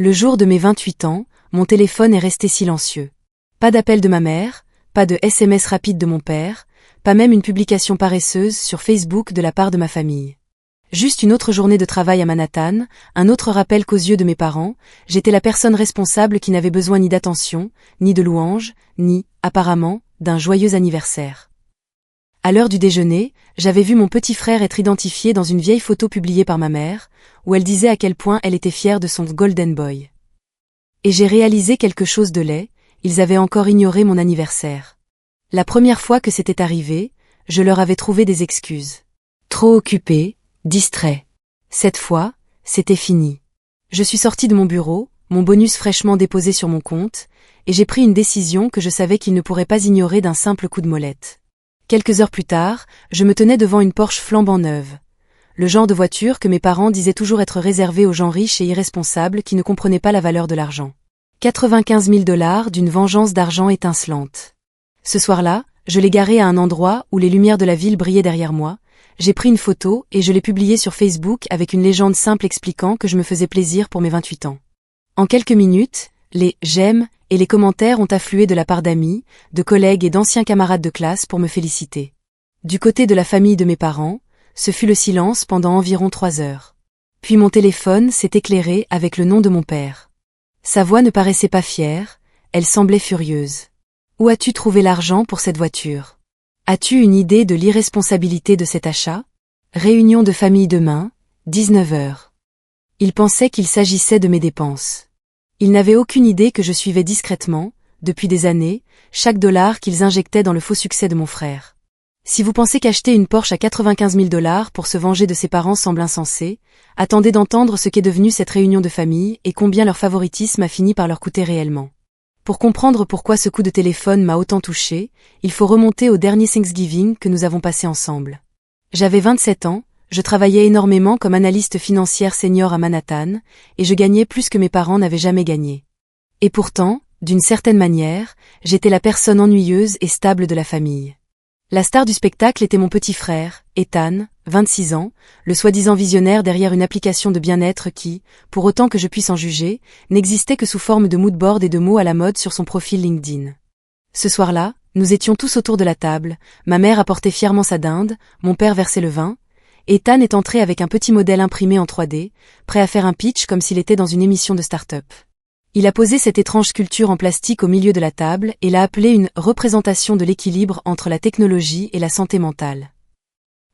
Le jour de mes 28 ans, mon téléphone est resté silencieux. Pas d'appel de ma mère, pas de SMS rapide de mon père, pas même une publication paresseuse sur Facebook de la part de ma famille. Juste une autre journée de travail à Manhattan, un autre rappel qu'aux yeux de mes parents, j'étais la personne responsable qui n'avait besoin ni d'attention, ni de louanges, ni, apparemment, d'un joyeux anniversaire. À l'heure du déjeuner, j'avais vu mon petit frère être identifié dans une vieille photo publiée par ma mère, où elle disait à quel point elle était fière de son Golden Boy. Et j'ai réalisé quelque chose de laid, ils avaient encore ignoré mon anniversaire. La première fois que c'était arrivé, je leur avais trouvé des excuses. Trop occupé, distrait. Cette fois, c'était fini. Je suis sorti de mon bureau, mon bonus fraîchement déposé sur mon compte, et j'ai pris une décision que je savais qu'ils ne pourraient pas ignorer d'un simple coup de molette. Quelques heures plus tard, je me tenais devant une Porsche flambant neuve. Le genre de voiture que mes parents disaient toujours être réservée aux gens riches et irresponsables qui ne comprenaient pas la valeur de l'argent. 95 000 $ d'une vengeance d'argent étincelante. Ce soir-là, je l'ai garé à un endroit où les lumières de la ville brillaient derrière moi. J'ai pris une photo et je l'ai publiée sur Facebook avec une légende simple expliquant que je me faisais plaisir pour mes 28 ans. En quelques minutes, les « j'aime » et les commentaires ont afflué de la part d'amis, de collègues et d'anciens camarades de classe pour me féliciter. Du côté de la famille de mes parents, ce fut le silence pendant environ 3 heures. Puis mon téléphone s'est éclairé avec le nom de mon père. Sa voix ne paraissait pas fière, elle semblait furieuse. « Où as-tu trouvé l'argent pour cette voiture ? As-tu une idée de l'irresponsabilité de cet achat ? Réunion de famille demain, 19 h. Il pensait qu'il s'agissait de mes dépenses. Il n'avait aucune idée que je suivais discrètement, depuis des années, chaque dollar qu'ils injectaient dans le faux succès de mon frère. Si vous pensez qu'acheter une Porsche à 95 000 $ pour se venger de ses parents semble insensé, attendez d'entendre ce qu'est devenue cette réunion de famille et combien leur favoritisme a fini par leur coûter réellement. Pour comprendre pourquoi ce coup de téléphone m'a autant touché, il faut remonter au dernier Thanksgiving que nous avons passé ensemble. J'avais 27 ans, je travaillais énormément comme analyste financière senior à Manhattan, et je gagnais plus que mes parents n'avaient jamais gagné. Et pourtant, d'une certaine manière, j'étais la personne ennuyeuse et stable de la famille. La star du spectacle était mon petit frère, Ethan, 26 ans, le soi-disant visionnaire derrière une application de bien-être qui, pour autant que je puisse en juger, n'existait que sous forme de moodboard et de mots à la mode sur son profil LinkedIn. Ce soir-là, nous étions tous autour de la table, ma mère apportait fièrement sa dinde, mon père versait le vin, Ethan est entré avec un petit modèle imprimé en 3D, prêt à faire un pitch comme s'il était dans une émission de start-up. Il a posé cette étrange sculpture en plastique au milieu de la table et l'a appelée une représentation de l'équilibre entre la technologie et la santé mentale.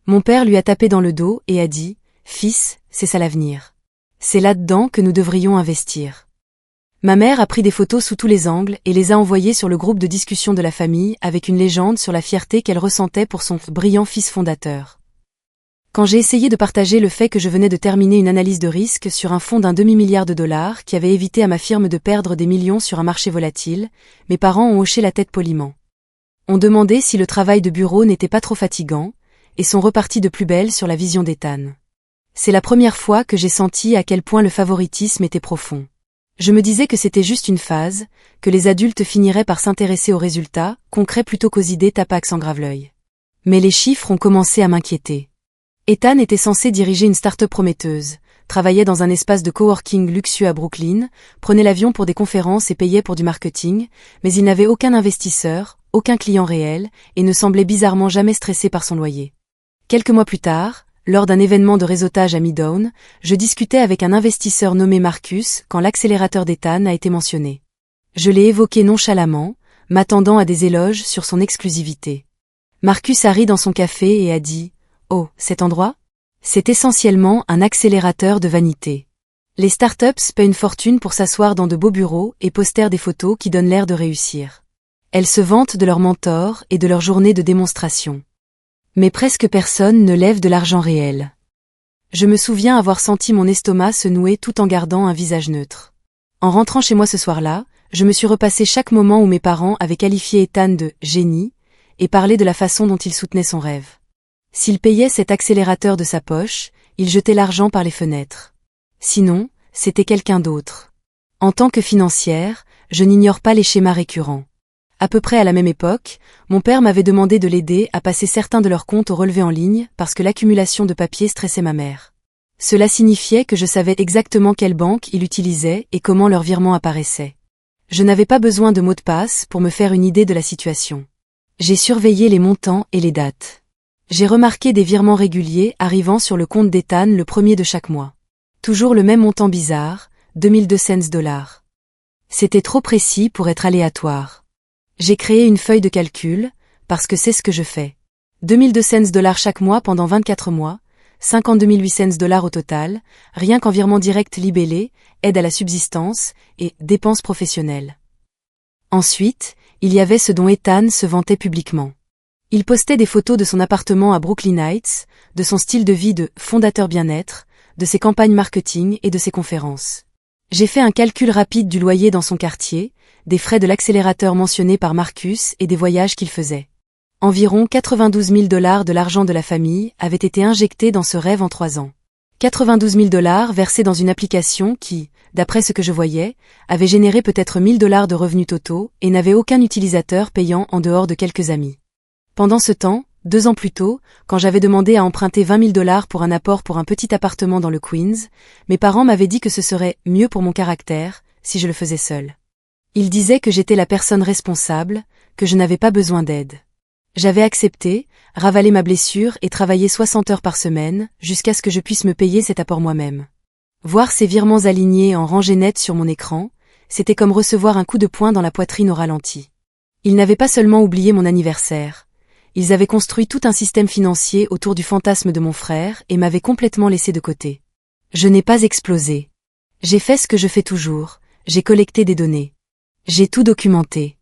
Mon père lui a tapé dans le dos et a dit « Fils, c'est ça l'avenir. C'est là-dedans que nous devrions investir. » Ma mère a pris des photos sous tous les angles et les a envoyées sur le groupe de discussion de la famille avec une légende sur la fierté qu'elle ressentait pour son brillant fils fondateur. Quand j'ai essayé de partager le fait que je venais de terminer une analyse de risque sur un fonds d'1 demi-milliard de dollars qui avait évité à ma firme de perdre des millions sur un marché volatile, mes parents ont hoché la tête poliment. On demandait si le travail de bureau n'était pas trop fatigant, et sont repartis de plus belle sur la vision d'Ethan. C'est la première fois que j'ai senti à quel point le favoritisme était profond. Je me disais que c'était juste une phase, que les adultes finiraient par s'intéresser aux résultats, concrets plutôt qu'aux idées tapax en grave-l'œil. Mais les chiffres ont commencé à m'inquiéter. Ethan était censé diriger une start-up prometteuse, travaillait dans un espace de coworking luxueux à Brooklyn, prenait l'avion pour des conférences et payait pour du marketing, mais il n'avait aucun investisseur, aucun client réel, et ne semblait bizarrement jamais stressé par son loyer. Quelques mois plus tard, lors d'un événement de réseautage à Midtown, je discutais avec un investisseur nommé Marcus quand l'accélérateur d'Ethan a été mentionné. Je l'ai évoqué nonchalamment, m'attendant à des éloges sur son exclusivité. Marcus a ri dans son café et a dit « Oh, cet endroit ? C'est essentiellement un accélérateur de vanité. Les startups paient une fortune pour s'asseoir dans de beaux bureaux et poster des photos qui donnent l'air de réussir. Elles se vantent de leurs mentors et de leurs journées de démonstration. Mais presque personne ne lève de l'argent réel. » Je me souviens avoir senti mon estomac se nouer tout en gardant un visage neutre. En rentrant chez moi ce soir-là, je me suis repassé chaque moment où mes parents avaient qualifié Ethan de « génie » et parlé de la façon dont il soutenait son rêve. S'il payait cet accélérateur de sa poche, il jetait l'argent par les fenêtres. Sinon, c'était quelqu'un d'autre. En tant que financière, je n'ignore pas les schémas récurrents. À peu près à la même époque, mon père m'avait demandé de l'aider à passer certains de leurs comptes au relevé en ligne parce que l'accumulation de papier stressait ma mère. Cela signifiait que je savais exactement quelle banque il utilisait et comment leur virement apparaissait. Je n'avais pas besoin de mot de passe pour me faire une idée de la situation. J'ai surveillé les montants et les dates. J'ai remarqué des virements réguliers arrivant sur le compte d'Ethan le premier de chaque mois. Toujours le même montant bizarre, 2200 dollars. C'était trop précis pour être aléatoire. J'ai créé une feuille de calcul, parce que c'est ce que je fais. 2200 dollars chaque mois pendant 24 mois, 52 800 dollars au total, rien qu'en virement direct libellé, aide à la subsistance et dépenses professionnelles. Ensuite, il y avait ce dont Ethan se vantait publiquement. Il postait des photos de son appartement à Brooklyn Heights, de son style de vie de fondateur bien-être, de ses campagnes marketing et de ses conférences. J'ai fait un calcul rapide du loyer dans son quartier, des frais de l'accélérateur mentionnés par Marcus et des voyages qu'il faisait. Environ 92 000 dollars de l'argent de la famille avaient été injectés dans ce rêve en 3 ans. 92 000 dollars versés dans une application qui, d'après ce que je voyais, avait généré peut-être 1000 dollars de revenus totaux et n'avait aucun utilisateur payant en dehors de quelques amis. Pendant ce temps, 2 ans plus tôt, quand j'avais demandé à emprunter 20 000 dollars pour un apport pour un petit appartement dans le Queens, mes parents m'avaient dit que ce serait mieux pour mon caractère si je le faisais seul. Ils disaient que j'étais la personne responsable, que je n'avais pas besoin d'aide. J'avais accepté, ravalé ma blessure et travaillé 60 heures par semaine, jusqu'à ce que je puisse me payer cet apport moi-même. Voir ces virements alignés en rangée nette sur mon écran, c'était comme recevoir un coup de poing dans la poitrine au ralenti. Ils n'avaient pas seulement oublié mon anniversaire. Ils avaient construit tout un système financier autour du fantasme de mon frère et m'avaient complètement laissé de côté. Je n'ai pas explosé. J'ai fait ce que je fais toujours, j'ai collecté des données. J'ai tout documenté.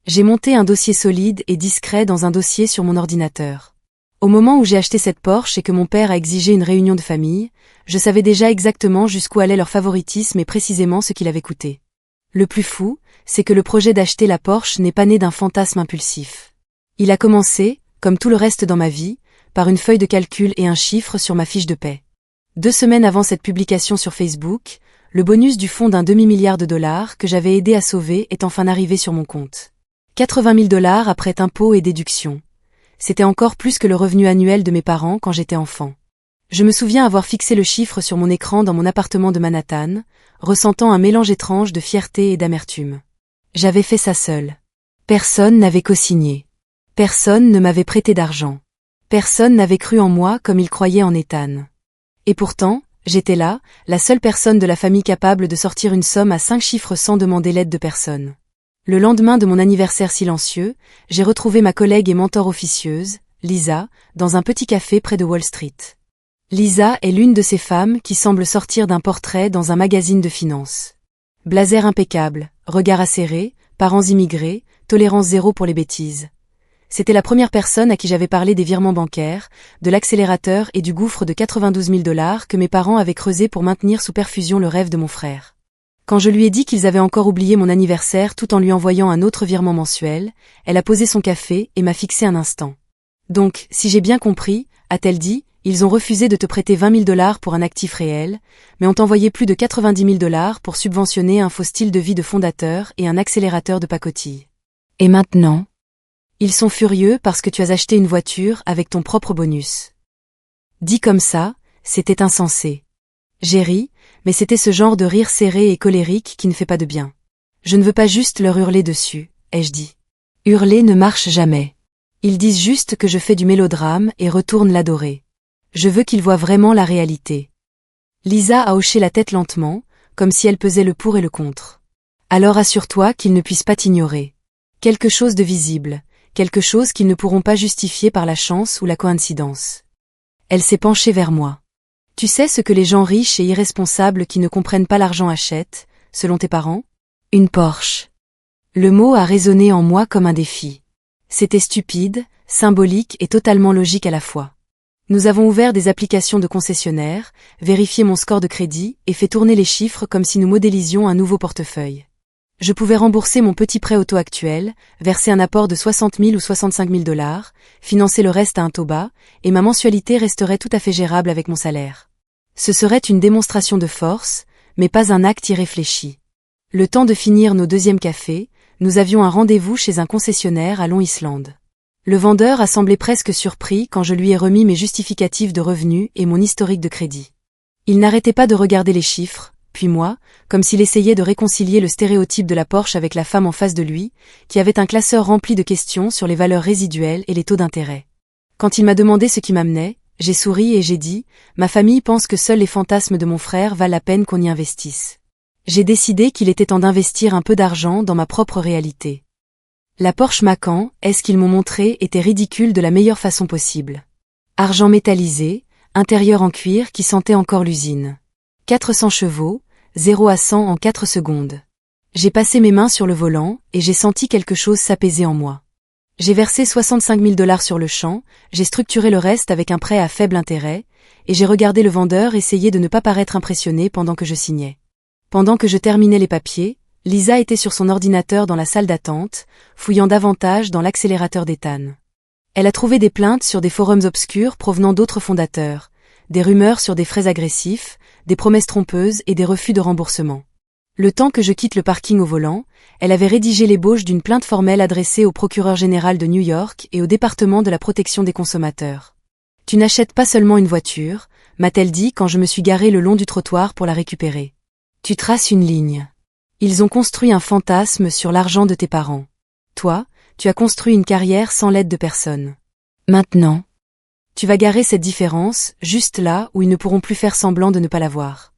J'ai monté un dossier solide et discret dans un dossier sur mon ordinateur. Au moment où j'ai acheté cette Porsche et que mon père a exigé une réunion de famille, je savais déjà exactement jusqu'où allait leur favoritisme et précisément ce qu'il avait coûté. Le plus fou, c'est que le projet d'acheter la Porsche n'est pas né d'un fantasme impulsif. Il a commencé, comme tout le reste dans ma vie, par une feuille de calcul et un chiffre sur ma fiche de paie. 2 semaines avant cette publication sur Facebook, le bonus du fonds d'un demi-milliard de dollars que j'avais aidé à sauver est enfin arrivé sur mon compte. 80 000 dollars après impôts et déductions. C'était encore plus que le revenu annuel de mes parents quand j'étais enfant. Je me souviens avoir fixé le chiffre sur mon écran dans mon appartement de Manhattan, ressentant un mélange étrange de fierté et d'amertume. J'avais fait ça seul. Personne n'avait co-signé. Personne ne m'avait prêté d'argent. Personne n'avait cru en moi comme il croyait en Ethan. Et pourtant, j'étais là, la seule personne de la famille capable de sortir une somme à 5 chiffres sans demander l'aide de personne. Le lendemain de mon anniversaire silencieux, j'ai retrouvé ma collègue et mentor officieuse, Lisa, dans un petit café près de Wall Street. Lisa est l'une de ces femmes qui semblent sortir d'un portrait dans un magazine de finance. Blazer impeccable, regard acéré, parents immigrés, tolérance zéro pour les bêtises. C'était la première personne à qui j'avais parlé des virements bancaires, de l'accélérateur et du gouffre de 92 000 dollars que mes parents avaient creusé pour maintenir sous perfusion le rêve de mon frère. Quand je lui ai dit qu'ils avaient encore oublié mon anniversaire tout en lui envoyant un autre virement mensuel, elle a posé son café et m'a fixé un instant. Donc, si j'ai bien compris, a-t-elle dit, ils ont refusé de te prêter 20 000 dollars pour un actif réel, mais ont envoyé plus de 90 000 dollars pour subventionner un faux style de vie de fondateur et un accélérateur de pacotille. Et maintenant? Ils sont furieux parce que tu as acheté une voiture avec ton propre bonus. Dit comme ça, c'était insensé. J'ai ri, mais c'était ce genre de rire serré et colérique qui ne fait pas de bien. Je ne veux pas juste leur hurler dessus, ai-je dit. Hurler ne marche jamais. Ils disent juste que je fais du mélodrame et retournent l'adorer. Je veux qu'ils voient vraiment la réalité. Lisa a hoché la tête lentement, comme si elle pesait le pour et le contre. Alors assure-toi qu'ils ne puissent pas t'ignorer. Quelque chose de visible. Quelque chose qu'ils ne pourront pas justifier par la chance ou la coïncidence. Elle s'est penchée vers moi. Tu sais ce que les gens riches et irresponsables qui ne comprennent pas l'argent achètent, selon tes parents? Une Porsche. Le mot a résonné en moi comme un défi. C'était stupide, symbolique et totalement logique à la fois. Nous avons ouvert des applications de concessionnaires, vérifié mon score de crédit et fait tourner les chiffres comme si nous modélisions un nouveau portefeuille. Je pouvais rembourser mon petit prêt auto actuel, verser un apport de 60 000 ou 65 000 dollars, financer le reste à un taux bas, et ma mensualité resterait tout à fait gérable avec mon salaire. Ce serait une démonstration de force, mais pas un acte irréfléchi. Le temps de finir nos 2e cafés, nous avions un rendez-vous chez un concessionnaire à Long Island. Le vendeur a semblé presque surpris quand je lui ai remis mes justificatifs de revenus et mon historique de crédit. Il n'arrêtait pas de regarder les chiffres, puis moi, comme s'il essayait de réconcilier le stéréotype de la Porsche avec la femme en face de lui, qui avait un classeur rempli de questions sur les valeurs résiduelles et les taux d'intérêt. Quand il m'a demandé ce qui m'amenait, j'ai souri et j'ai dit, ma famille pense que seuls les fantasmes de mon frère valent la peine qu'on y investisse. J'ai décidé qu'il était temps d'investir un peu d'argent dans ma propre réalité. La Porsche Macan, est-ce qu'ils m'ont montré, était ridicule de la meilleure façon possible. Argent métallisé, intérieur en cuir qui sentait encore l'usine. 400 chevaux, 0 à 100 en 4 secondes. J'ai passé mes mains sur le volant et j'ai senti quelque chose s'apaiser en moi. J'ai versé 65 000 $ sur le champ, j'ai structuré le reste avec un prêt à faible intérêt, et j'ai regardé le vendeur essayer de ne pas paraître impressionné pendant que je signais. Pendant que je terminais les papiers, Lisa était sur son ordinateur dans la salle d'attente, fouillant davantage dans l'accélérateur d'Ethan. Elle a trouvé des plaintes sur des forums obscurs provenant d'autres fondateurs, des rumeurs sur des frais agressifs, des promesses trompeuses et des refus de remboursement. Le temps que je quitte le parking au volant, elle avait rédigé l'ébauche d'une plainte formelle adressée au procureur général de New York et au département de la protection des consommateurs. « Tu n'achètes pas seulement une voiture », m'a-t-elle dit quand je me suis garé le long du trottoir pour la récupérer. « Tu traces une ligne. Ils ont construit un fantasme sur l'argent de tes parents. Toi, tu as construit une carrière sans l'aide de personne. Maintenant, tu vas garer cette différence, juste là où ils ne pourront plus faire semblant de ne pas la voir. »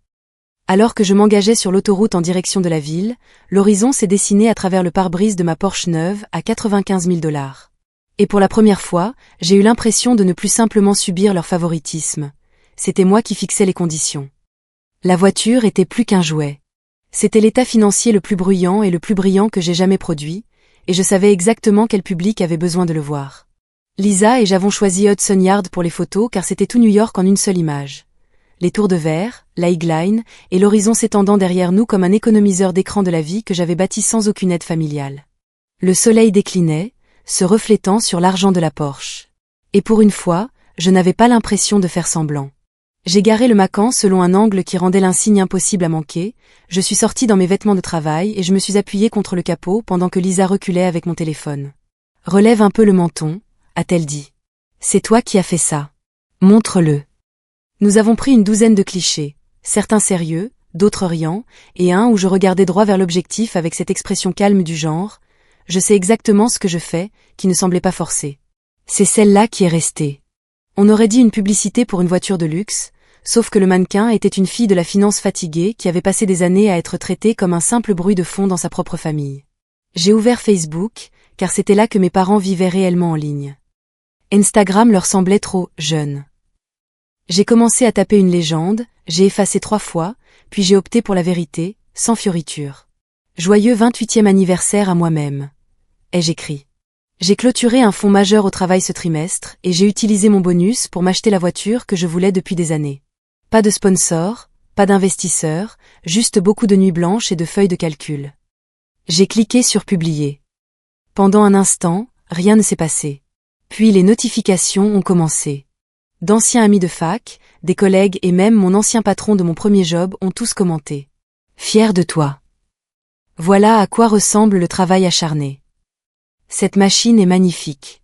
Alors que je m'engageais sur l'autoroute en direction de la ville, l'horizon s'est dessiné à travers le pare-brise de ma Porsche neuve à 95 000 $. Et pour la première fois, j'ai eu l'impression de ne plus simplement subir leur favoritisme. C'était moi qui fixais les conditions. La voiture était plus qu'un jouet. C'était l'état financier le plus bruyant et le plus brillant que j'ai jamais produit, et je savais exactement quel public avait besoin de le voir. Lisa et j'avons choisi Hudson Yard pour les photos car c'était tout New York en une seule image. Les tours de verre, la High-Line, et l'horizon s'étendant derrière nous comme un économiseur d'écran de la vie que j'avais bâti sans aucune aide familiale. Le soleil déclinait, se reflétant sur l'argent de la Porsche. Et pour une fois, je n'avais pas l'impression de faire semblant. J'ai garé le Macan selon un angle qui rendait l'insigne impossible à manquer, je suis sorti dans mes vêtements de travail et je me suis appuyé contre le capot pendant que Lisa reculait avec mon téléphone. « Relève un peu le menton », a-t-elle dit. « C'est toi qui as fait ça. Montre-le. » Nous avons pris une douzaine de clichés, certains sérieux, d'autres riants, et un où je regardais droit vers l'objectif avec cette expression calme du genre « Je sais exactement ce que je fais », qui ne semblait pas forcée. C'est celle-là qui est restée. On aurait dit une publicité pour une voiture de luxe, sauf que le mannequin était une fille de la finance fatiguée qui avait passé des années à être traitée comme un simple bruit de fond dans sa propre famille. J'ai ouvert Facebook, car c'était là que mes parents vivaient réellement en ligne. Instagram leur semblait trop « jeune ». J'ai commencé à taper une légende, j'ai effacé 3 fois, puis j'ai opté pour la vérité, sans fioriture. Joyeux 28e anniversaire à moi-même. Ai-je écrit. J'ai clôturé un fonds majeur au travail ce trimestre et j'ai utilisé mon bonus pour m'acheter la voiture que je voulais depuis des années. Pas de sponsor, pas d'investisseur, juste beaucoup de nuits blanches et de feuilles de calcul. J'ai cliqué sur publier. Pendant un instant, rien ne s'est passé. Puis les notifications ont commencé. D'anciens amis de fac, des collègues et même mon ancien patron de mon premier job ont tous commenté. Fier de toi. Voilà à quoi ressemble le travail acharné. Cette machine est magnifique.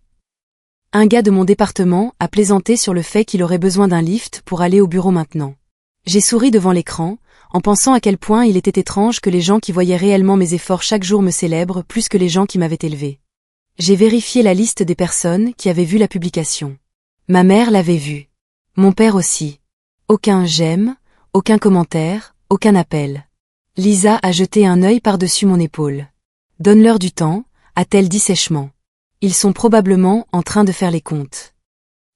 Un gars de mon département a plaisanté sur le fait qu'il aurait besoin d'un lift pour aller au bureau maintenant. J'ai souri devant l'écran, en pensant à quel point il était étrange que les gens qui voyaient réellement mes efforts chaque jour me célèbrent plus que les gens qui m'avaient élevé. J'ai vérifié la liste des personnes qui avaient vu la publication. Ma mère l'avait vue. Mon père aussi. Aucun j'aime, aucun commentaire, aucun appel. Lisa a jeté un œil par-dessus mon épaule. Donne-leur du temps, a-t-elle dit sèchement. Ils sont probablement en train de faire les comptes.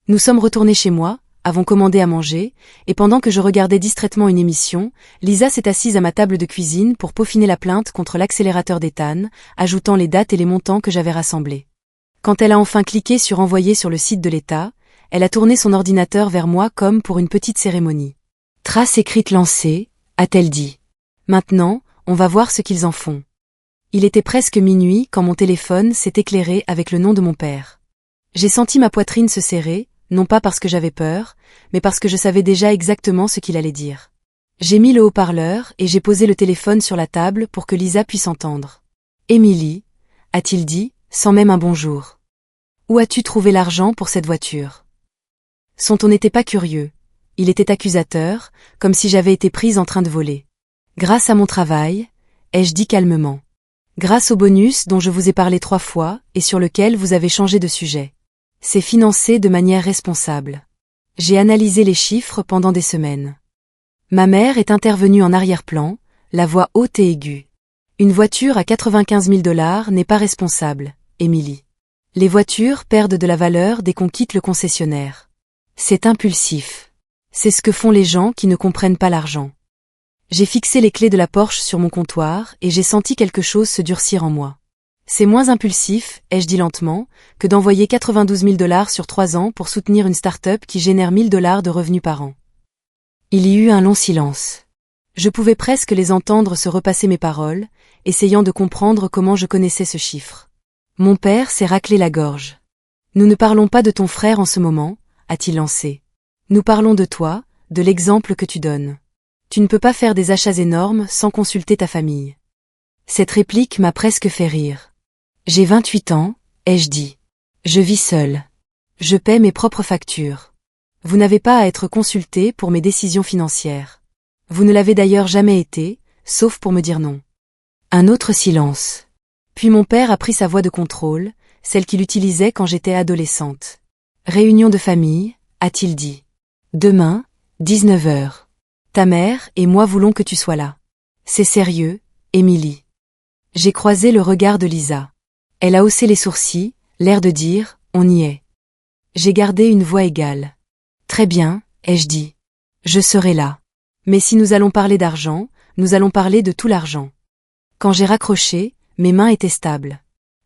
Nous sommes retournés chez moi, avons commandé à manger, et pendant que je regardais distraitement une émission, Lisa s'est assise à ma table de cuisine pour peaufiner la plainte contre l'accélérateur d'Ethan, ajoutant les dates et les montants que j'avais rassemblés. Quand elle a enfin cliqué sur envoyer sur le site de l'État, elle a tourné son ordinateur vers moi comme pour une petite cérémonie. Trace écrite lancée, a-t-elle dit. Maintenant, on va voir ce qu'ils en font. Il était presque minuit quand mon téléphone s'est éclairé avec le nom de mon père. J'ai senti ma poitrine se serrer, non pas parce que j'avais peur, mais parce que je savais déjà exactement ce qu'il allait dire. J'ai mis le haut-parleur et j'ai posé le téléphone sur la table pour que Lisa puisse entendre. Émilie, a-t-il dit, sans même un bonjour. Où as-tu trouvé l'argent pour cette voiture? Son ton n'était pas curieux. Il était accusateur, comme si j'avais été prise en train de voler. Grâce à mon travail, ai-je dit calmement. Grâce au bonus dont je vous ai parlé 3 fois et sur lequel vous avez changé de sujet. C'est financé de manière responsable. J'ai analysé les chiffres pendant des semaines. Ma mère est intervenue en arrière-plan, la voix haute et aiguë. Une voiture à 95 000 $ n'est pas responsable, Émilie. Les voitures perdent de la valeur dès qu'on quitte le concessionnaire. C'est impulsif. C'est ce que font les gens qui ne comprennent pas l'argent. J'ai fixé les clés de la Porsche sur mon comptoir et j'ai senti quelque chose se durcir en moi. C'est moins impulsif, ai-je dit lentement, que d'envoyer 92 000 $ sur 3 ans pour soutenir une start-up qui génère 1 000 $ de revenus par an. Il y eut un long silence. Je pouvais presque les entendre se repasser mes paroles, essayant de comprendre comment je connaissais ce chiffre. Mon père s'est raclé la gorge. Nous ne parlons pas de ton frère en ce moment, a-t-il lancé. Nous parlons de toi, de l'exemple que tu donnes. Tu ne peux pas faire des achats énormes sans consulter ta famille. Cette réplique m'a presque fait rire. J'ai 28 ans, ai-je dit. Je vis seule. Je paie mes propres factures. Vous n'avez pas à être consulté pour mes décisions financières. Vous ne l'avez d'ailleurs jamais été, sauf pour me dire non. Un autre silence. Puis mon père a pris sa voix de contrôle, celle qu'il utilisait quand j'étais adolescente. Réunion de famille, a-t-il dit. Demain, 19 h. Ta mère et moi voulons que tu sois là. C'est sérieux, Émilie. J'ai croisé le regard de Lisa. Elle a haussé les sourcils, l'air de dire, on y est. J'ai gardé une voix égale. Très bien, ai-je dit. Je serai là. Mais si nous allons parler d'argent, nous allons parler de tout l'argent. Quand j'ai raccroché, mes mains étaient stables.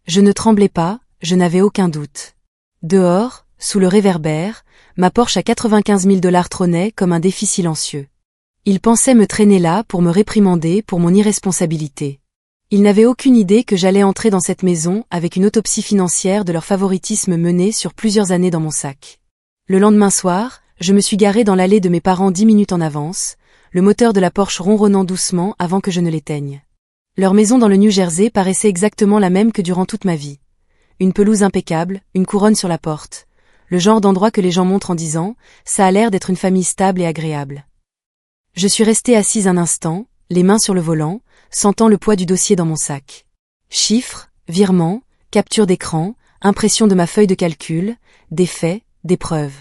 Je ne tremblais pas, je n'avais aucun doute. Dehors, sous le réverbère, ma Porsche à 95 000 $ trônait comme un défi silencieux. Il pensait me traîner là pour me réprimander pour mon irresponsabilité. Il n'avait aucune idée que j'allais entrer dans cette maison avec une autopsie financière de leur favoritisme menée sur plusieurs années dans mon sac. Le lendemain soir, je me suis garée dans l'allée de mes parents 10 minutes en avance, le moteur de la Porsche ronronnant doucement avant que je ne l'éteigne. Leur maison dans le New Jersey paraissait exactement la même que durant toute ma vie. Une pelouse impeccable, une couronne sur la porte. Le genre d'endroit que les gens montrent en disant « ça a l'air d'être une famille stable et agréable ». Je suis restée assise un instant, les mains sur le volant, sentant le poids du dossier dans mon sac. Chiffres, virements, capture d'écran, impression de ma feuille de calcul, des faits, des preuves.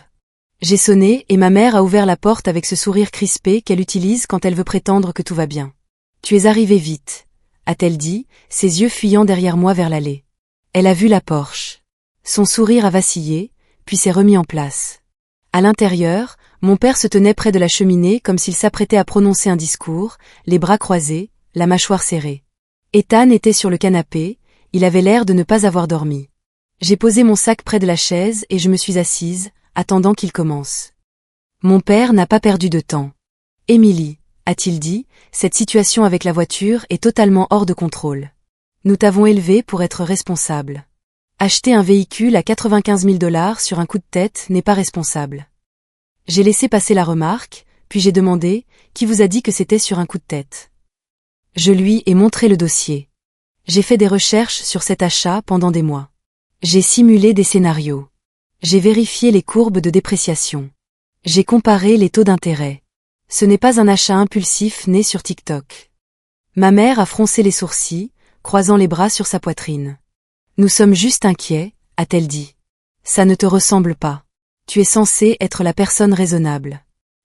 J'ai sonné et ma mère a ouvert la porte avec ce sourire crispé qu'elle utilise quand elle veut prétendre que tout va bien. « Tu es arrivé vite », a-t-elle dit, ses yeux fuyant derrière moi vers l'allée. Elle a vu la Porsche. Son sourire a vacillé, puis s'est remis en place. À l'intérieur, mon père se tenait près de la cheminée comme s'il s'apprêtait à prononcer un discours, les bras croisés, la mâchoire serrée. Ethan était sur le canapé, il avait l'air de ne pas avoir dormi. J'ai posé mon sac près de la chaise et je me suis assise, attendant qu'il commence. Mon père n'a pas perdu de temps. « Émilie, » a-t-il dit, cette situation avec la voiture est totalement hors de contrôle. Nous t'avons élevée pour être responsable. Acheter un véhicule à 95 000 $ sur un coup de tête n'est pas responsable. J'ai laissé passer la remarque, puis j'ai demandé, qui vous a dit que c'était sur un coup de tête? Je lui ai montré le dossier. J'ai fait des recherches sur cet achat pendant des mois. J'ai simulé des scénarios. J'ai vérifié les courbes de dépréciation. J'ai comparé les taux d'intérêt. Ce n'est pas un achat impulsif né sur TikTok. Ma mère a froncé les sourcils, croisant les bras sur sa poitrine. Nous sommes juste inquiets, a-t-elle dit. Ça ne te ressemble pas. Tu es censé être la personne raisonnable.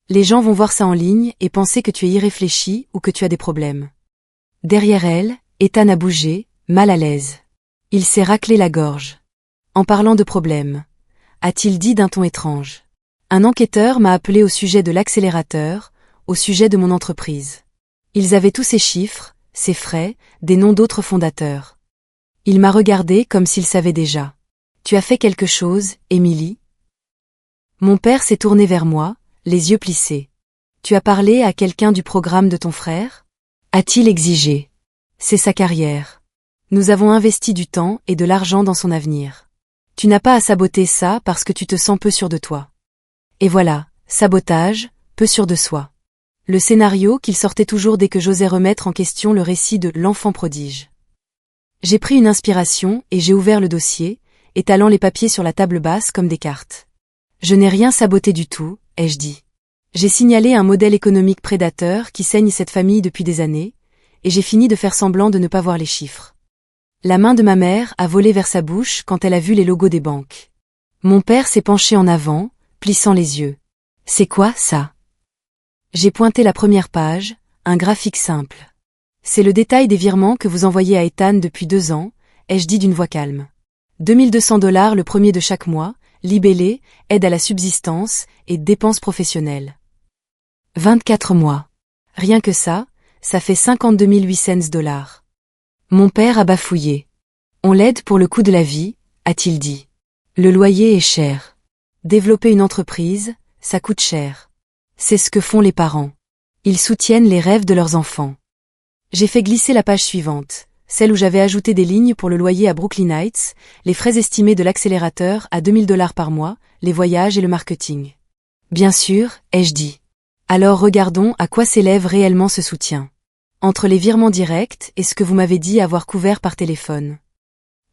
Les gens vont voir ça en ligne et penser que tu es irréfléchi ou que tu as des problèmes. Derrière elle, Ethan a bougé, mal à l'aise. Il s'est raclé la gorge. En parlant de problèmes, a-t-il dit d'un ton étrange. Un enquêteur m'a appelé au sujet de l'accélérateur, au sujet de mon entreprise. Ils avaient tous ces chiffres, ces frais, des noms d'autres fondateurs. Il m'a regardé comme s'il savait déjà. Tu as fait quelque chose, Émilie? Mon père s'est tourné vers moi, les yeux plissés. Tu as parlé à quelqu'un du programme de ton frère? A-t-il exigé? C'est sa carrière. Nous avons investi du temps et de l'argent dans son avenir. Tu n'as pas à saboter ça parce que tu te sens peu sûr de toi. Et voilà, sabotage, peu sûr de soi. Le scénario qu'il sortait toujours dès que j'osais remettre en question le récit de l'enfant prodige. J'ai pris une inspiration et j'ai ouvert le dossier, étalant les papiers sur la table basse comme des cartes. Je n'ai rien saboté du tout, ai-je dit. J'ai signalé un modèle économique prédateur qui saigne cette famille depuis des années, et j'ai fini de faire semblant de ne pas voir les chiffres. La main de ma mère a volé vers sa bouche quand elle a vu les logos des banques. Mon père s'est penché en avant, plissant les yeux. « C'est quoi, ça ?» J'ai pointé la première page, un graphique simple. « C'est le détail des virements que vous envoyez à Ethan depuis 2 ans, » ai-je dit d'une voix calme. 2200$ le premier de chaque mois, libellé, aide à la subsistance et dépenses professionnelles. 24 mois. Rien que ça fait 52 800$. Mon père a bafouillé. On l'aide pour le coût de la vie, a-t-il dit. Le loyer est cher. Développer une entreprise, ça coûte cher. C'est ce que font les parents. Ils soutiennent les rêves de leurs enfants. J'ai fait glisser la page suivante, celle où j'avais ajouté des lignes pour le loyer à Brooklyn Heights, les frais estimés de l'accélérateur à 2000$ par mois, les voyages et le marketing. Bien sûr, ai-je dit. Alors regardons à quoi s'élève réellement ce soutien. Entre les virements directs et ce que vous m'avez dit avoir couvert par téléphone.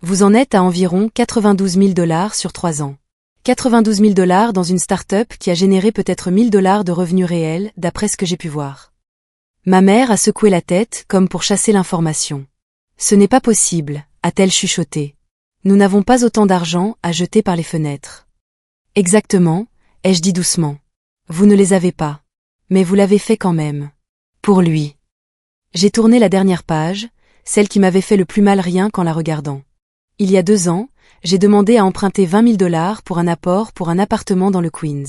Vous en êtes à environ 92 000$ sur 3 ans. 92 000$ dans une start-up qui a généré peut-être 1000$ de revenus réels, d'après ce que j'ai pu voir. Ma mère a secoué la tête comme pour chasser l'information. Ce n'est pas possible, a-t-elle chuchoté. Nous n'avons pas autant d'argent à jeter par les fenêtres. Exactement, ai-je dit doucement. Vous ne les avez pas. Mais vous l'avez fait quand même. Pour lui. J'ai tourné la dernière page, celle qui m'avait fait le plus mal rien qu'en la regardant. Il y a 2 ans, j'ai demandé à emprunter 20 000$ pour un apport pour un appartement dans le Queens.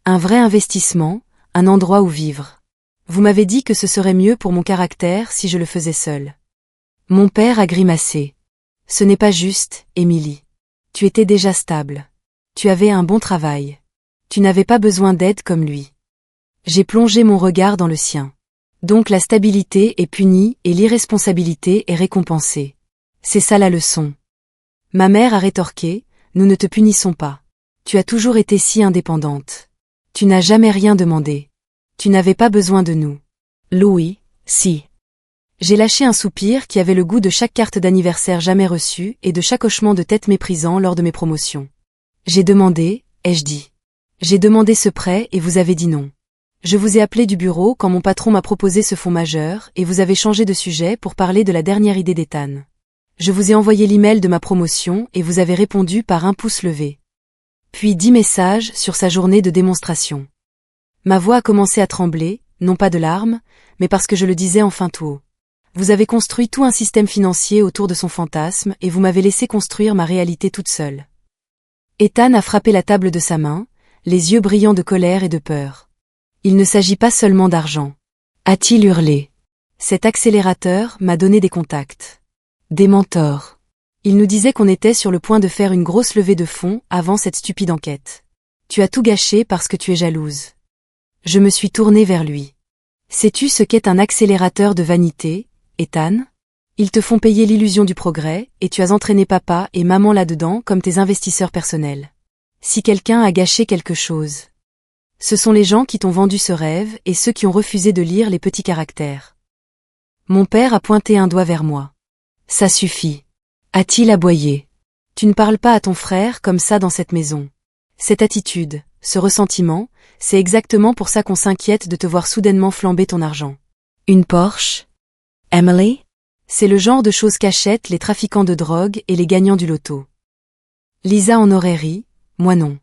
Un vrai investissement, un endroit où vivre. Vous m'avez dit que ce serait mieux pour mon caractère si je le faisais seul. Mon père a grimacé. Ce n'est pas juste, Émilie. Tu étais déjà stable. Tu avais un bon travail. Tu n'avais pas besoin d'aide comme lui. J'ai plongé mon regard dans le sien. Donc la stabilité est punie et l'irresponsabilité est récompensée. C'est ça la leçon. Ma mère a rétorqué, nous ne te punissons pas. Tu as toujours été si indépendante. Tu n'as jamais rien demandé. Tu n'avais pas besoin de nous. Louis, si. J'ai lâché un soupir qui avait le goût de chaque carte d'anniversaire jamais reçue et de chaque hochement de tête méprisant lors de mes promotions. J'ai demandé, ai-je dit. J'ai demandé ce prêt et vous avez dit non. Je vous ai appelé du bureau quand mon patron m'a proposé ce fonds majeur et vous avez changé de sujet pour parler de la dernière idée d'Ethan. Je vous ai envoyé l'email de ma promotion et vous avez répondu par un pouce levé. Puis 10 messages sur sa journée de démonstration. Ma voix a commencé à trembler, non pas de larmes, mais parce que je le disais enfin tout haut. Vous avez construit tout un système financier autour de son fantasme et vous m'avez laissé construire ma réalité toute seule. Ethan a frappé la table de sa main, les yeux brillants de colère et de peur. Il ne s'agit pas seulement d'argent. A-t-il hurlé. Cet accélérateur m'a donné des contacts. Des mentors. Il nous disait qu'on était sur le point de faire une grosse levée de fonds avant cette stupide enquête. Tu as tout gâché parce que tu es jalouse. Je me suis tournée vers lui. Sais-tu ce qu'est un accélérateur de vanité, Ethan? Ils te font payer l'illusion du progrès, et tu as entraîné papa et maman là-dedans comme tes investisseurs personnels. Si quelqu'un a gâché quelque chose, ce sont les gens qui t'ont vendu ce rêve et ceux qui ont refusé de lire les petits caractères. Mon père a pointé un doigt vers moi. Ça suffit. A-t-il aboyé. Tu ne parles pas à ton frère comme ça dans cette maison. Cette attitude, ce ressentiment, c'est exactement pour ça qu'on s'inquiète de te voir soudainement flamber ton argent. Une Porsche? Emily? C'est le genre de choses qu'achètent les trafiquants de drogue et les gagnants du loto. Lisa en aurait ri, moi non.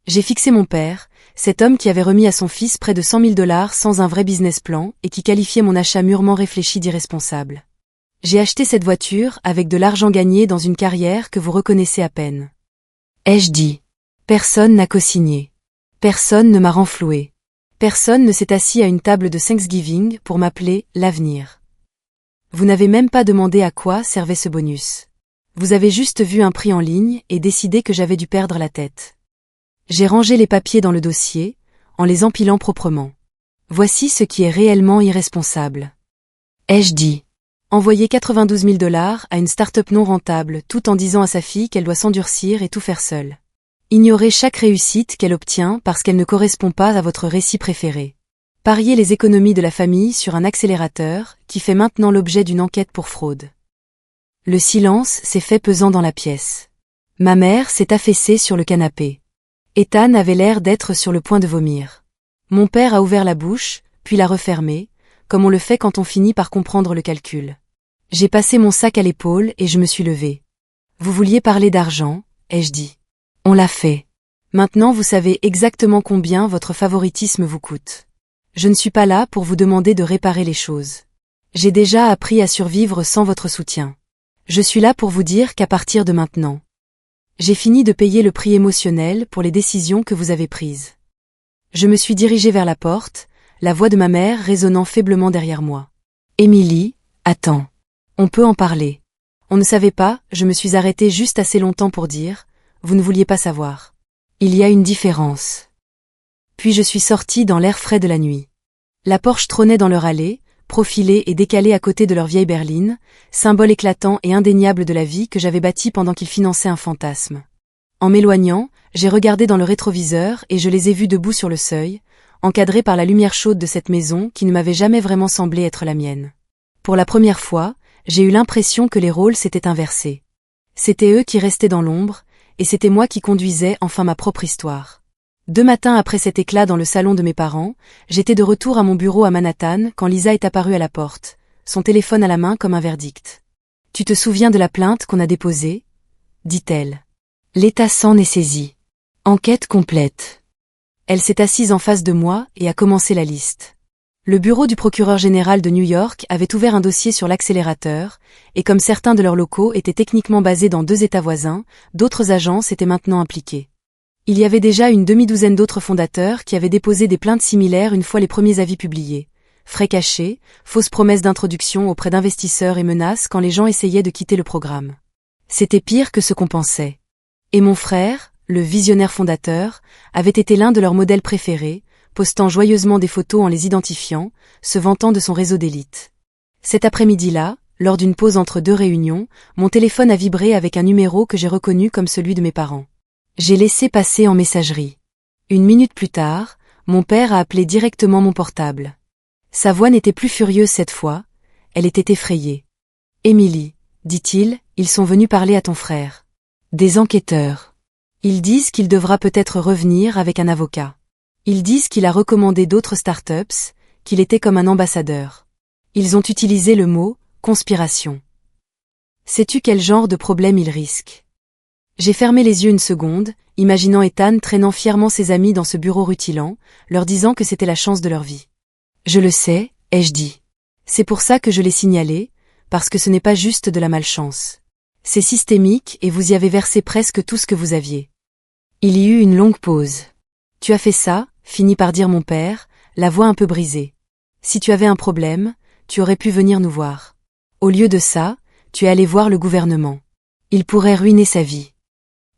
J'ai fixé mon père, cet homme qui avait remis à son fils près de 100 000$ sans un vrai business plan et qui qualifiait mon achat mûrement réfléchi d'irresponsable. J'ai acheté cette voiture avec de l'argent gagné dans une carrière que vous reconnaissez à peine. Ai-je dit. Personne n'a co-signé. Personne ne m'a renfloué. Personne ne s'est assis à une table de Thanksgiving pour m'appeler « l'avenir ». Vous n'avez même pas demandé à quoi servait ce bonus. Vous avez juste vu un prix en ligne et décidé que j'avais dû perdre la tête. J'ai rangé les papiers dans le dossier, en les empilant proprement. Voici ce qui est réellement irresponsable. Ai-je dit. Envoyer 92 000$ à une start-up non rentable tout en disant à sa fille qu'elle doit s'endurcir et tout faire seule. Ignorer chaque réussite qu'elle obtient parce qu'elle ne correspond pas à votre récit préféré. Parier les économies de la famille sur un accélérateur qui fait maintenant l'objet d'une enquête pour fraude. Le silence s'est fait pesant dans la pièce. Ma mère s'est affaissée sur le canapé. Ethan avait l'air d'être sur le point de vomir. Mon père a ouvert la bouche, puis l'a refermée, comme on le fait quand on finit par comprendre le calcul. J'ai passé mon sac à l'épaule et je me suis levée. Vous vouliez parler d'argent, ai-je dit. On l'a fait. Maintenant vous savez exactement combien votre favoritisme vous coûte. Je ne suis pas là pour vous demander de réparer les choses. J'ai déjà appris à survivre sans votre soutien. Je suis là pour vous dire qu'à partir de maintenant, j'ai fini de payer le prix émotionnel pour les décisions que vous avez prises. Je me suis dirigée vers la porte, la voix de ma mère résonnant faiblement derrière moi. Émilie, attends. On peut en parler. On ne savait pas, je me suis arrêtée juste assez longtemps pour dire, vous ne vouliez pas savoir. Il y a une différence. Puis je suis sortie dans l'air frais de la nuit. La Porsche trônait dans leur allée, profilée et décalée à côté de leur vieille berline, symbole éclatant et indéniable de la vie que j'avais bâtie pendant qu'ils finançaient un fantasme. En m'éloignant, j'ai regardé dans le rétroviseur et je les ai vus debout sur le seuil, encadrés par la lumière chaude de cette maison qui ne m'avait jamais vraiment semblé être la mienne. Pour la première fois, j'ai eu l'impression que les rôles s'étaient inversés. C'était eux qui restaient dans l'ombre, et c'était moi qui conduisais enfin ma propre histoire. 2 matins après cet éclat dans le salon de mes parents, j'étais de retour à mon bureau à Manhattan quand Lisa est apparue à la porte, son téléphone à la main comme un verdict. « Tu te souviens de la plainte qu'on a déposée ?» dit-elle. « L'état s'en est saisi. Enquête complète. » Elle s'est assise en face de moi et a commencé la liste. Le bureau du procureur général de New York avait ouvert un dossier sur l'accélérateur, et comme certains de leurs locaux étaient techniquement basés dans 2 États voisins, d'autres agences étaient maintenant impliquées. Il y avait déjà une demi-douzaine d'autres fondateurs qui avaient déposé des plaintes similaires une fois les premiers avis publiés. Frais cachés, fausses promesses d'introduction auprès d'investisseurs et menaces quand les gens essayaient de quitter le programme. C'était pire que ce qu'on pensait. Et mon frère, le visionnaire fondateur, avait été l'un de leurs modèles préférés, postant joyeusement des photos en les identifiant, se vantant de son réseau d'élite. Cet après-midi-là, lors d'une pause entre 2 réunions, mon téléphone a vibré avec un numéro que j'ai reconnu comme celui de mes parents. J'ai laissé passer en messagerie. 1 minute plus tard, mon père a appelé directement mon portable. Sa voix n'était plus furieuse cette fois, elle était effrayée. « Émilie, dit-il, ils sont venus parler à ton frère. Des enquêteurs. Ils disent qu'il devra peut-être revenir avec un avocat. Ils disent qu'il a recommandé d'autres startups, qu'il était comme un ambassadeur. Ils ont utilisé le mot « conspiration ». Sais-tu quel genre de problème ils risquent ? J'ai fermé les yeux une seconde, imaginant Ethan traînant fièrement ses amis dans ce bureau rutilant, leur disant que c'était la chance de leur vie. Je le sais, ai-je dit. C'est pour ça que je l'ai signalé, parce que ce n'est pas juste de la malchance. C'est systémique et vous y avez versé presque tout ce que vous aviez. Il y eut une longue pause. Tu as fait ça, finit par dire mon père, la voix un peu brisée. Si tu avais un problème, tu aurais pu venir nous voir. Au lieu de ça, tu es allé voir le gouvernement. Il pourrait ruiner sa vie.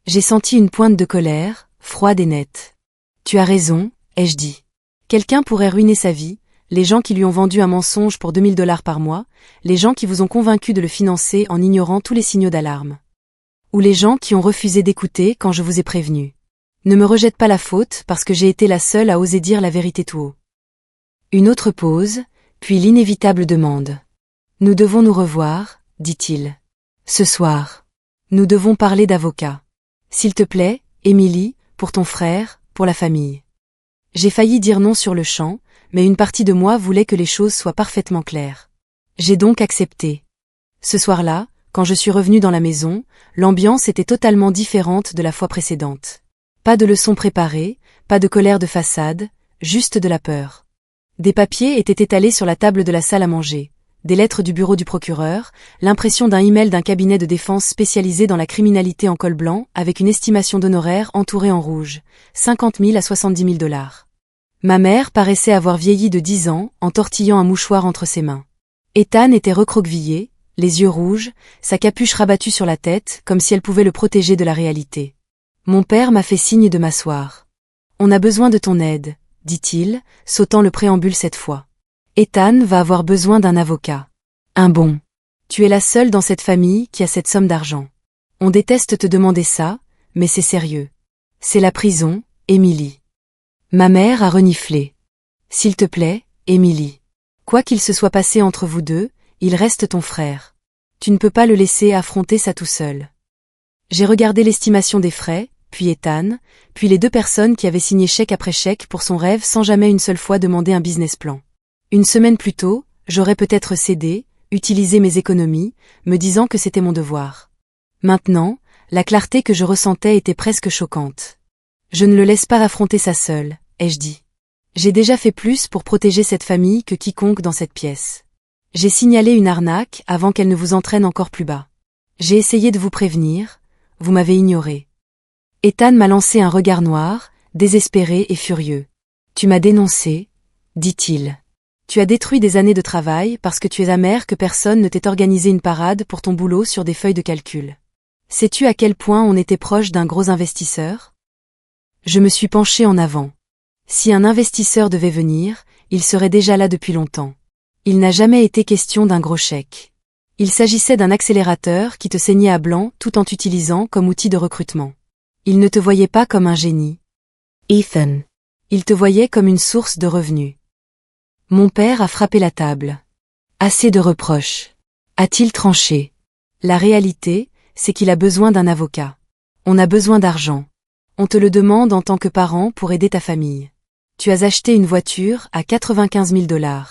J'ai senti une pointe de colère, froide et nette. Tu as raison, ai-je dit. Quelqu'un pourrait ruiner sa vie, les gens qui lui ont vendu un mensonge pour $2000 par mois, les gens qui vous ont convaincu de le financer en ignorant tous les signaux d'alarme. Ou les gens qui ont refusé d'écouter quand je vous ai prévenu. Ne me rejette pas la faute parce que j'ai été la seule à oser dire la vérité tout haut. Une autre pause, puis l'inévitable demande. Nous devons nous revoir, dit-il. Ce soir. Nous devons parler d'avocat. S'il te plaît, Émilie, pour ton frère, pour la famille. J'ai failli dire non sur le champ, mais une partie de moi voulait que les choses soient parfaitement claires. J'ai donc accepté. Ce soir-là, quand je suis revenue dans la maison, l'ambiance était totalement différente de la fois précédente. Pas de leçons préparées, pas de colère de façade, juste de la peur. Des papiers étaient étalés sur la table de la salle à manger. Des lettres du bureau du procureur, l'impression d'un email d'un cabinet de défense spécialisé dans la criminalité en col blanc avec une estimation d'honoraires entourée en rouge, 50 000 à 70 000 $. Ma mère paraissait avoir vieilli de 10 ans en tortillant un mouchoir entre ses mains. Ethan était recroquevillé, les yeux rouges, sa capuche rabattue sur la tête comme si elle pouvait le protéger de la réalité. Mon père m'a fait signe de m'asseoir. On a besoin de ton aide, dit-il, sautant le préambule cette fois. Ethan va avoir besoin d'un avocat. Un bon. Tu es la seule dans cette famille qui a cette somme d'argent. On déteste te demander ça, mais c'est sérieux. C'est la prison, Émilie. Ma mère a reniflé. S'il te plaît, Émilie. Quoi qu'il se soit passé entre vous deux, il reste ton frère. Tu ne peux pas le laisser affronter ça tout seul. J'ai regardé l'estimation des frais, puis Ethan, puis les deux personnes qui avaient signé chèque après chèque pour son rêve sans jamais une seule fois demander un business plan. Une semaine plus tôt, j'aurais peut-être cédé, utilisé mes économies, me disant que c'était mon devoir. Maintenant, la clarté que je ressentais était presque choquante. Je ne le laisse pas affronter ça seul, ai-je dit. J'ai déjà fait plus pour protéger cette famille que quiconque dans cette pièce. J'ai signalé une arnaque avant qu'elle ne vous entraîne encore plus bas. J'ai essayé de vous prévenir, vous m'avez ignoré. Ethan m'a lancé un regard noir, désespéré et furieux. Tu m'as dénoncé, dit-il. Tu as détruit des années de travail parce que tu es amer que personne ne t'ait organisé une parade pour ton boulot sur des feuilles de calcul. Sais-tu à quel point on était proche d'un gros investisseur? Je me suis penché en avant. Si un investisseur devait venir, il serait déjà là depuis longtemps. Il n'a jamais été question d'un gros chèque. Il s'agissait d'un accélérateur qui te saignait à blanc tout en t'utilisant comme outil de recrutement. Il ne te voyait pas comme un génie. Ethan. Il te voyait comme une source de revenus. Mon père a frappé la table. Assez de reproches. A-t-il tranché? La réalité, c'est qu'il a besoin d'un avocat. On a besoin d'argent. On te le demande en tant que parent pour aider ta famille. Tu as acheté une voiture à 95 000 $.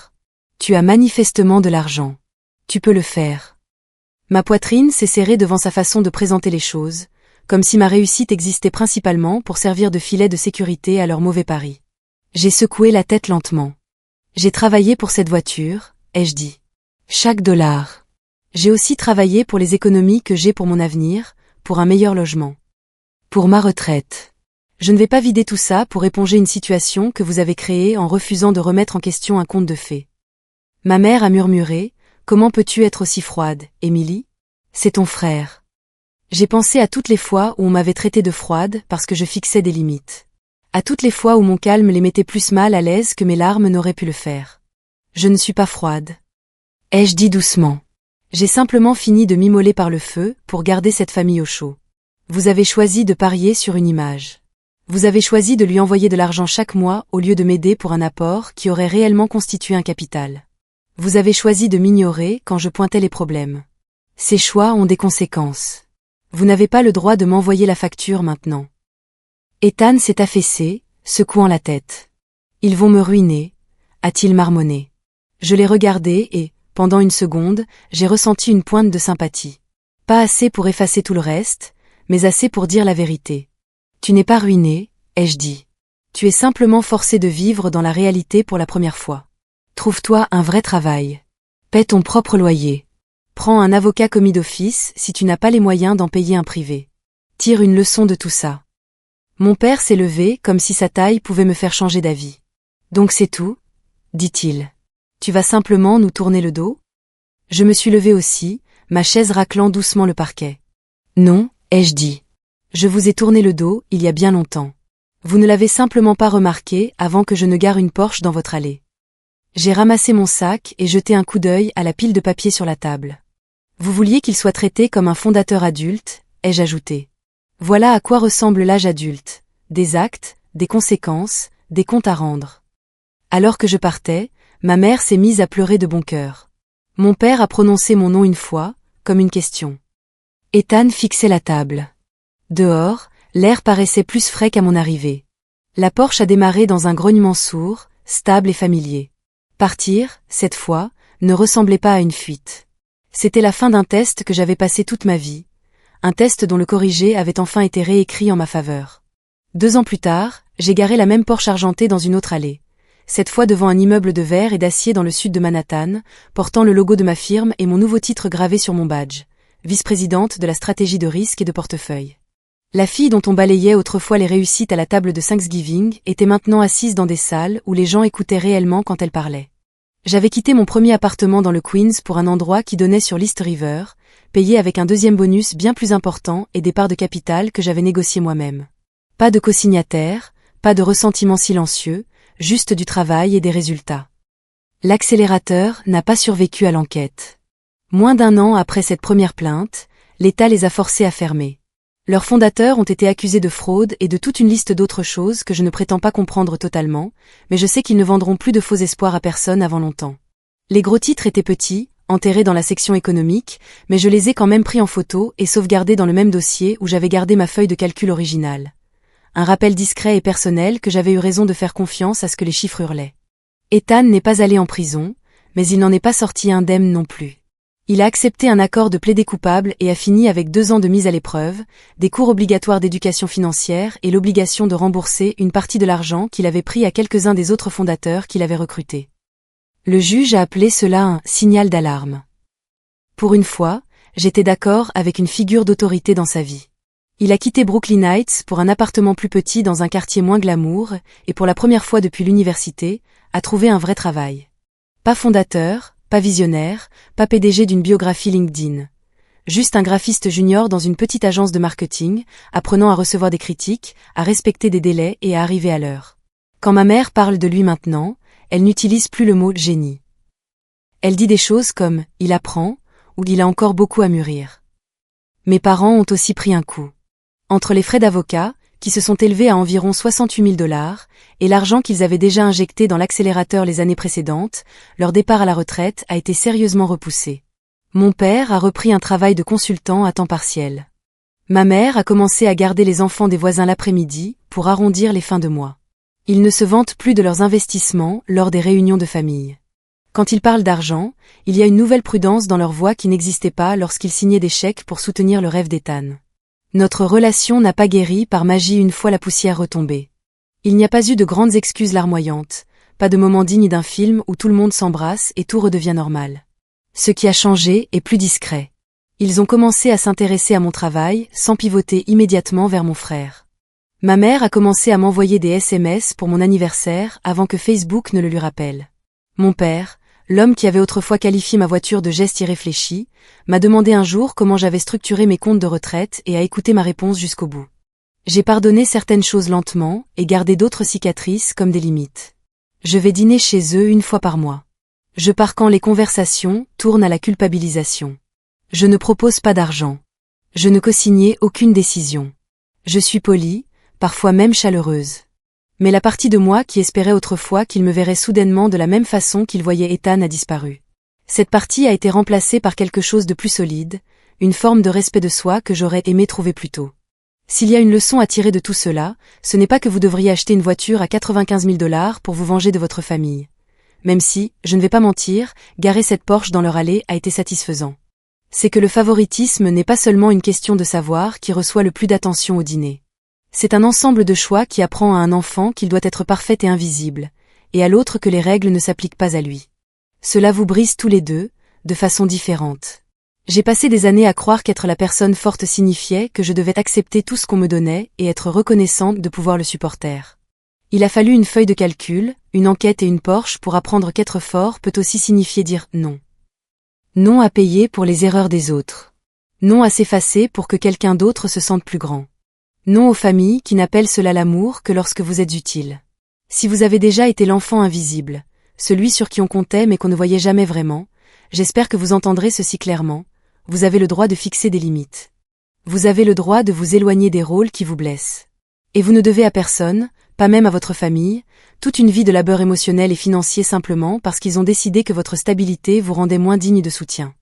Tu as manifestement de l'argent. Tu peux le faire. Ma poitrine s'est serrée devant sa façon de présenter les choses, comme si ma réussite existait principalement pour servir de filet de sécurité à leur mauvais pari. J'ai secoué la tête lentement. J'ai travaillé pour cette voiture, ai-je dit. Chaque dollar. J'ai aussi travaillé pour les économies que j'ai pour mon avenir, pour un meilleur logement. Pour ma retraite. Je ne vais pas vider tout ça pour éponger une situation que vous avez créée en refusant de remettre en question un conte de fées. Ma mère a murmuré, comment peux-tu être aussi froide, Emily? C'est ton frère. J'ai pensé à toutes les fois où on m'avait traité de froide parce que je fixais des limites. À toutes les fois où mon calme les mettait plus mal à l'aise que mes larmes n'auraient pu le faire. Je ne suis pas froide. Ai-je dit doucement. J'ai simplement fini de m'immoler par le feu pour garder cette famille au chaud. Vous avez choisi de parier sur une image. Vous avez choisi de lui envoyer de l'argent chaque mois au lieu de m'aider pour un apport qui aurait réellement constitué un capital. Vous avez choisi de m'ignorer quand je pointais les problèmes. Ces choix ont des conséquences. Vous n'avez pas le droit de m'envoyer la facture maintenant. Ethan s'est affaissé, secouant la tête. Ils vont me ruiner, a-t-il marmonné. Je l'ai regardé et, pendant une seconde, j'ai ressenti une pointe de sympathie. Pas assez pour effacer tout le reste, mais assez pour dire la vérité. Tu n'es pas ruiné, ai-je dit. Tu es simplement forcé de vivre dans la réalité pour la première fois. Trouve-toi un vrai travail. Paie ton propre loyer. Prends un avocat commis d'office si tu n'as pas les moyens d'en payer un privé. Tire une leçon de tout ça. Mon père s'est levé comme si sa taille pouvait me faire changer d'avis. Donc c'est tout, dit-il. Tu vas simplement nous tourner le dos? Je me suis levé aussi, ma chaise raclant doucement le parquet. Non, ai-je dit. Je vous ai tourné le dos il y a bien longtemps. Vous ne l'avez simplement pas remarqué avant que je ne gare une Porsche dans votre allée. J'ai ramassé mon sac et jeté un coup d'œil à la pile de papier sur la table. Vous vouliez qu'il soit traité comme un fondateur adulte, ai-je ajouté. Voilà à quoi ressemble l'âge adulte. Des actes, des conséquences, des comptes à rendre. Alors que je partais, ma mère s'est mise à pleurer de bon cœur. Mon père a prononcé mon nom une fois, comme une question. Ethan fixait la table. Dehors, l'air paraissait plus frais qu'à mon arrivée. La Porsche a démarré dans un grognement sourd, stable et familier. Partir, cette fois, ne ressemblait pas à une fuite. C'était la fin d'un test que j'avais passé toute ma vie. Un test dont le corrigé avait enfin été réécrit en ma faveur. 2 ans plus tard, j'ai garé la même Porsche argentée dans une autre allée. Cette fois devant un immeuble de verre et d'acier dans le sud de Manhattan, portant le logo de ma firme et mon nouveau titre gravé sur mon badge. Vice-présidente de la stratégie de risque et de portefeuille. La fille dont on balayait autrefois les réussites à la table de Thanksgiving était maintenant assise dans des salles où les gens écoutaient réellement quand elle parlait. J'avais quitté mon premier appartement dans le Queens pour un endroit qui donnait sur l'East River, payé avec un deuxième bonus bien plus important et des parts de capital que j'avais négociées moi-même. Pas de co-signataire, pas de ressentiment silencieux, juste du travail et des résultats. L'accélérateur n'a pas survécu à l'enquête. Moins d'1 an après cette première plainte, l'État les a forcés à fermer. Leurs fondateurs ont été accusés de fraude et de toute une liste d'autres choses que je ne prétends pas comprendre totalement, mais je sais qu'ils ne vendront plus de faux espoirs à personne avant longtemps. Les gros titres étaient petits, enterrés dans la section économique, mais je les ai quand même pris en photo et sauvegardés dans le même dossier où j'avais gardé ma feuille de calcul originale. un rappel discret et personnel que j'avais eu raison de faire confiance à ce que les chiffres hurlaient. Ethan n'est pas allé en prison, mais il n'en est pas sorti indemne non plus. Il a accepté un accord de plaider coupable et a fini avec 2 ans de mise à l'épreuve, des cours obligatoires d'éducation financière et l'obligation de rembourser une partie de l'argent qu'il avait pris à quelques-uns des autres fondateurs qu'il avait recrutés. Le juge a appelé cela un « signal d'alarme ». Pour une fois, j'étais d'accord avec une figure d'autorité dans sa vie. Il a quitté Brooklyn Heights pour un appartement plus petit dans un quartier moins glamour et pour la première fois depuis l'université, a trouvé un vrai travail. Pas fondateur, pas visionnaire, pas PDG d'une biographie LinkedIn. Juste un graphiste junior dans une petite agence de marketing, apprenant à recevoir des critiques, à respecter des délais et à arriver à l'heure. Quand ma mère parle de lui maintenant, elle n'utilise plus le mot « génie ». Elle dit des choses comme « il apprend » ou « il a encore beaucoup à mûrir ». Mes parents ont aussi pris un coup. Entre les frais d'avocat, qui se sont élevés à environ 68 000 $, et l'argent qu'ils avaient déjà injecté dans l'accélérateur les années précédentes, leur départ à la retraite a été sérieusement repoussé. Mon père a repris un travail de consultant à temps partiel. Ma mère a commencé à garder les enfants des voisins l'après-midi, pour arrondir les fins de mois. Ils ne se vantent plus de leurs investissements lors des réunions de famille. Quand ils parlent d'argent, il y a une nouvelle prudence dans leur voix qui n'existait pas lorsqu'ils signaient des chèques pour soutenir le rêve d'Ethan. Notre relation n'a pas guéri par magie une fois la poussière retombée. Il n'y a pas eu de grandes excuses larmoyantes, pas de moment digne d'un film où tout le monde s'embrasse et tout redevient normal. Ce qui a changé est plus discret. Ils ont commencé à s'intéresser à mon travail sans pivoter immédiatement vers mon frère. Ma mère a commencé à m'envoyer des SMS pour mon anniversaire avant que Facebook ne le lui rappelle. Mon père, l'homme qui avait autrefois qualifié ma voiture de geste irréfléchi, m'a demandé un jour comment j'avais structuré mes comptes de retraite et a écouté ma réponse jusqu'au bout. J'ai pardonné certaines choses lentement et gardé d'autres cicatrices comme des limites. Je vais dîner chez eux une fois par mois. Je pars quand les conversations tournent à la culpabilisation. Je ne propose pas d'argent. Je ne co-signais aucune décision. Je suis polie, parfois même chaleureuse. Mais la partie de moi qui espérait autrefois qu'il me verrait soudainement de la même façon qu'il voyait Ethan a disparu. Cette partie a été remplacée par quelque chose de plus solide, une forme de respect de soi que j'aurais aimé trouver plus tôt. S'il y a une leçon à tirer de tout cela, ce n'est pas que vous devriez acheter une voiture à 95 000 $ pour vous venger de votre famille. Même si, je ne vais pas mentir, garer cette Porsche dans leur allée a été satisfaisant. C'est que le favoritisme n'est pas seulement une question de savoir qui reçoit le plus d'attention au dîner. C'est un ensemble de choix qui apprend à un enfant qu'il doit être parfait et invisible, et à l'autre que les règles ne s'appliquent pas à lui. Cela vous brise tous les deux, de façon différente. J'ai passé des années à croire qu'être la personne forte signifiait que je devais accepter tout ce qu'on me donnait et être reconnaissante de pouvoir le supporter. Il a fallu une feuille de calcul, une enquête et une Porsche pour apprendre qu'être fort peut aussi signifier dire non. Non à payer pour les erreurs des autres. Non à s'effacer pour que quelqu'un d'autre se sente plus grand. Non aux familles qui n'appellent cela l'amour que lorsque vous êtes utile. Si vous avez déjà été l'enfant invisible, celui sur qui on comptait mais qu'on ne voyait jamais vraiment, j'espère que vous entendrez ceci clairement, vous avez le droit de fixer des limites. Vous avez le droit de vous éloigner des rôles qui vous blessent. Et vous ne devez à personne, pas même à votre famille, toute une vie de labeur émotionnel et financier simplement parce qu'ils ont décidé que votre stabilité vous rendait moins digne de soutien.